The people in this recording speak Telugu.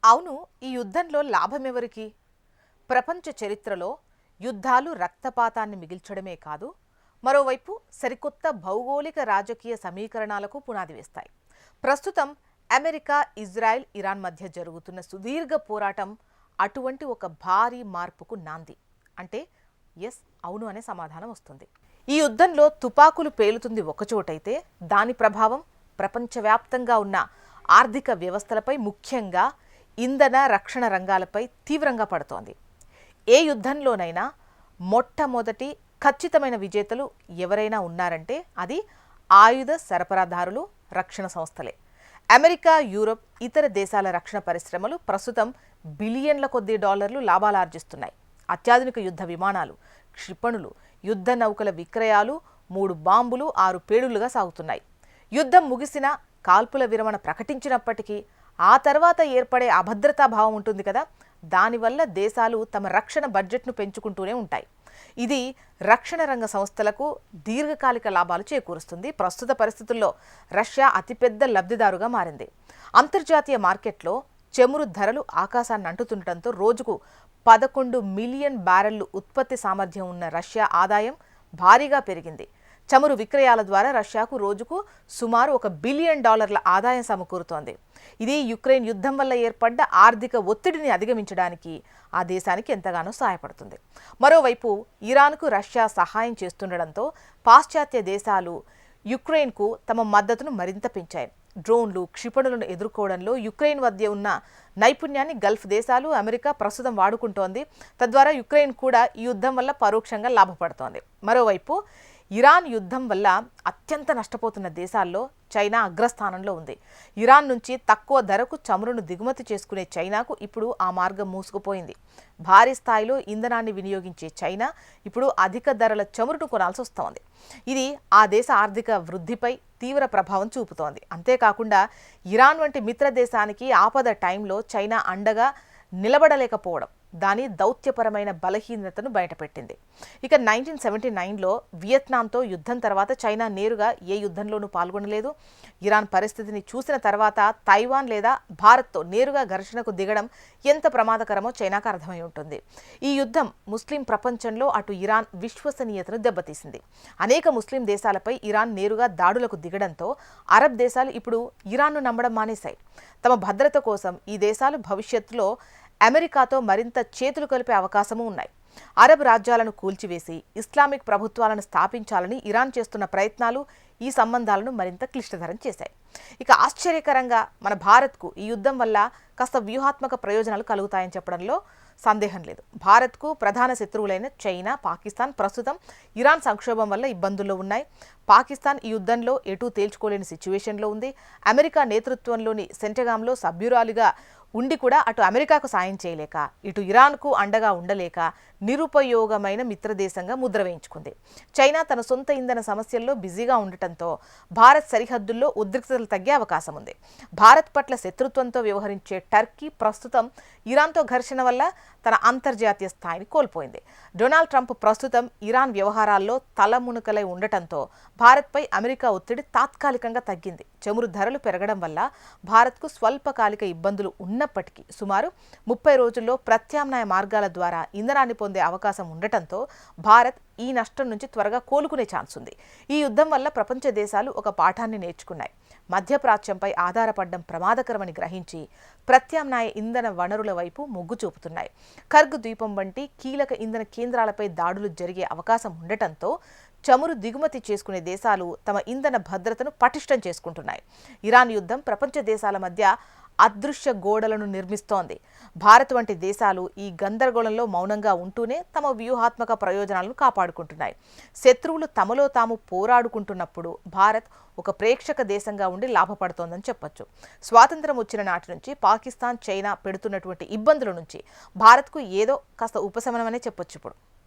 అవును, ఈ యుద్ధంలో లాభమెవరికి? ప్రపంచ చరిత్రలో యుద్ధాలు రక్తపాతాన్ని మిగిల్చడమే కాదు, మరోవైపు సరికొత్త భౌగోళిక రాజకీయ సమీకరణాలకు పునాది వేస్తాయి. ప్రస్తుతం అమెరికా, ఇజ్రాయెల్, ఇరాన్ మధ్య జరుగుతున్న సుదీర్ఘ పోరాటం అటువంటి ఒక భారీ మార్పుకు నాంది. అంటే ఎస్, అవును అనే సమాధానం వస్తుంది. ఈ యుద్ధంలో తుపాకులు పేలుతుంది ఒకచోటైతే దాని ప్రభావం ప్రపంచవ్యాప్తంగా ఉన్న ఆర్థిక వ్యవస్థలపై, ముఖ్యంగా ఇంధన రక్షణ రంగాలపై తీవ్రంగా పడుతోంది. ఏ యుద్ధంలోనైనా మొట్టమొదటి ఖచ్చితమైన విజేతలు ఎవరైనా ఉన్నారంటే అది ఆయుధ సరఫరాదారులు, రక్షణ సంస్థలే. అమెరికా, యూరప్, ఇతర దేశాల రక్షణ పరిశ్రమలు ప్రస్తుతం బిలియన్ల కొద్దీ డాలర్లు లాభాలార్జిస్తున్నాయి. అత్యాధునిక యుద్ధ విమానాలు, క్షిపణులు, యుద్ధ నౌకల విక్రయాలు 3 బాంబులు 6 పేలుళ్లుగా సాగుతున్నాయి. యుద్ధం ముగిసినా, కాల్పుల విరమణ ప్రకటించినప్పటికీ ఆ తర్వాత ఏర్పడే అభద్రతా భావం ఉంటుంది కదా, దానివల్ల దేశాలు తమ రక్షణ బడ్జెట్ను పెంచుకుంటూనే ఉంటాయి. ఇది రక్షణ రంగ సంస్థలకు దీర్ఘకాలిక లాభాలు చేకూరుస్తుంది. ప్రస్తుత పరిస్థితుల్లో రష్యా అతిపెద్ద లబ్ధిదారుగా మారింది. అంతర్జాతీయ మార్కెట్లో చమురు ధరలు ఆకాశాన్ని అంటుతుండటంతో రోజుకు 11 మిలియన్ బ్యారెళ్లు ఉత్పత్తి సామర్థ్యం ఉన్న రష్యా ఆదాయం భారీగా పెరిగింది. చమురు విక్రయాల ద్వారా రష్యాకు రోజుకు సుమారు $1 బిలియన్ ఆదాయం సమకూరుతోంది. ఇది యుక్రెయిన్ యుద్ధం వల్ల ఏర్పడ్డ ఆర్థిక ఒత్తిడిని అధిగమించడానికి ఆ దేశానికి ఎంతగానో సహాయపడుతుంది. మరోవైపు ఇరాన్కు రష్యా సహాయం చేస్తుండటంతో పాశ్చాత్య దేశాలు యుక్రెయిన్కు తమ మద్దతును మరింత పెంచాయి. డ్రోన్లు, క్షిపణులను ఎదుర్కోవడంలో యుక్రెయిన్ వద్ద ఉన్న నైపుణ్యాన్ని గల్ఫ్ దేశాలు, అమెరికా ప్రస్తుతం వాడుకుంటోంది. తద్వారా యుక్రెయిన్ కూడా ఈ యుద్ధం వల్ల పరోక్షంగా లాభపడుతోంది. మరోవైపు ఇరాన్ యుద్ధం వల్ల అత్యంత నష్టపోతున్న దేశాల్లో చైనా అగ్రస్థానంలో ఉంది. ఇరాన్ నుంచి తక్కువ ధరకు చమురును దిగుమతి చేసుకునే చైనాకు ఇప్పుడు ఆ మార్గం మూసుకుపోయింది. భారీ స్థాయిలో ఇంధనాన్ని వినియోగించే చైనా ఇప్పుడు అధిక ధరల చమురును కొనాల్సి వస్తోంది. ఇది ఆ దేశ ఆర్థిక వృద్ధిపై తీవ్ర ప్రభావం చూపుతోంది. అంతేకాకుండా ఇరాన్ వంటి మిత్ర దేశానికి ఆపద టైంలో చైనా అండగా నిలబడలేకపోవడం దాని దౌత్యపరమైన బలహీనతను బయటపెట్టింది. ఇక 1979లో వియత్నాంతో యుద్ధం తర్వాత చైనా నేరుగా ఏ యుద్ధంలోనూ పాల్గొనలేదు. ఇరాన్ పరిస్థితిని చూసిన తర్వాత తైవాన్ లేదా భారత్తో నేరుగా ఘర్షణకు దిగడం ఎంత ప్రమాదకరమో చైనాకు అర్థమై ఉంటుంది. ఈ యుద్ధం ముస్లిం ప్రపంచంలో అటు ఇరాన్ విశ్వసనీయతను దెబ్బతీసింది. అనేక ముస్లిం దేశాలపై ఇరాన్ నేరుగా దాడులకు దిగడంతో అరబ్ దేశాలు ఇప్పుడు ఇరాన్ను నమ్మడం మానేశాయి. తమ భద్రత కోసం ఈ దేశాలు భవిష్యత్తులో అమెరికాతో మరింత చేతులు కలిపే అవకాశమూ ఉన్నాయి. అరబ్ రాజ్యాలను కూల్చివేసి ఇస్లామిక్ ప్రభుత్వాలను స్థాపించాలని ఇరాన్ చేస్తున్న ప్రయత్నాలు ఈ సంబంధాలను మరింత క్లిష్టతరం చేశాయి. ఇక ఆశ్చర్యకరంగా మన భారత్కు ఈ యుద్ధం వల్ల కాస్త వ్యూహాత్మక ప్రయోజనాలు కలుగుతాయని చెప్పడంలో సందేహం లేదు. భారత్కు ప్రధాన శత్రువులైన చైనా, పాకిస్తాన్ ప్రస్తుతం ఇరాన్ సంక్షోభం వల్ల ఇబ్బందుల్లో ఉన్నాయి. పాకిస్తాన్ ఈ యుద్ధంలో ఎటూ తేల్చుకోలేని సిచ్యువేషన్లో ఉంది. అమెరికా నేతృత్వంలోని సెంటగామ్లో సభ్యురాలిగా ఉండి కూడా అటు అమెరికాకు సాయం చేయలేక, ఇటు ఇరాన్కు అండగా ఉండలేక నిరుపయోగమైన మిత్రదేశంగా ముద్ర వేయించుకుంది. చైనా తన సొంత ఇంధన సమస్యల్లో బిజీగా ఉండటంతో భారత్ సరిహద్దుల్లో ఉద్రిక్తతలు తగ్గే అవకాశం ఉంది. భారత్ పట్ల శత్రుత్వంతో వ్యవహరించే టర్కీ ప్రస్తుతం ఇరాన్తో ఘర్షణ వల్ల తన అంతర్జాతీయ స్థాయిని కోల్పోయింది. డొనాల్డ్ ట్రంప్ ప్రస్తుతం ఇరాన్ వ్యవహారాల్లో తలమునకలై ఉండటంతో భారత్పై అమెరికా ఒత్తిడి తాత్కాలికంగా తగ్గింది. చమురు ధరలు పెరగడం వల్ల భారత్కు స్వల్పకాలిక ఇబ్బందులు ఉన్నప్పటికీ సుమారు 30 రోజుల్లో ప్రత్యామ్నాయ మార్గాల ద్వారా ఇంధనాన్ని పొందే అవకాశం ఉండటంతో భారత్ ఈ నష్టం నుంచి త్వరగా కోలుకునే ఛాన్స్ ఉంది. ఈ యుద్ధం వల్ల ప్రపంచ దేశాలు ఒక పాఠాన్ని నేర్చుకున్నాయి. మధ్యప్రాచ్యంపై ఆధారపడడం ప్రమాదకరమని గ్రహించి ప్రత్యామ్నాయ ఇంధన వనరుల వైపు మొగ్గు చూపుతున్నాయి. కర్గ్ ద్వీపం వంటి కీలక ఇంధన కేంద్రాలపై దాడులు జరిగే అవకాశం ఉండటంతో చమురు దిగుమతి చేసుకునే దేశాలు తమ ఇంధన భద్రతను పటిష్టం చేసుకుంటున్నాయి. ఇరాన్ యుద్ధం ప్రపంచ దేశాల మధ్య అదృశ్య గోడలను నిర్మిస్తోంది. భారత్ వంటి దేశాలు ఈ గందరగోళంలో మౌనంగా ఉంటూనే తమ వ్యూహాత్మక ప్రయోజనాలను కాపాడుకుంటున్నాయి. శత్రువులు తమలో తాము పోరాడుకుంటున్నప్పుడు భారత్ ఒక ప్రేక్షక దేశంగా ఉండి లాభపడుతోందని చెప్పొచ్చు. స్వాతంత్రం వచ్చిన నాటి నుంచి పాకిస్తాన్, చైనా పెడుతున్నటువంటి ఇబ్బందుల నుంచి భారత్కు ఏదో కాస్త ఉపశమనమనే చెప్పొచ్చు ఇప్పుడు.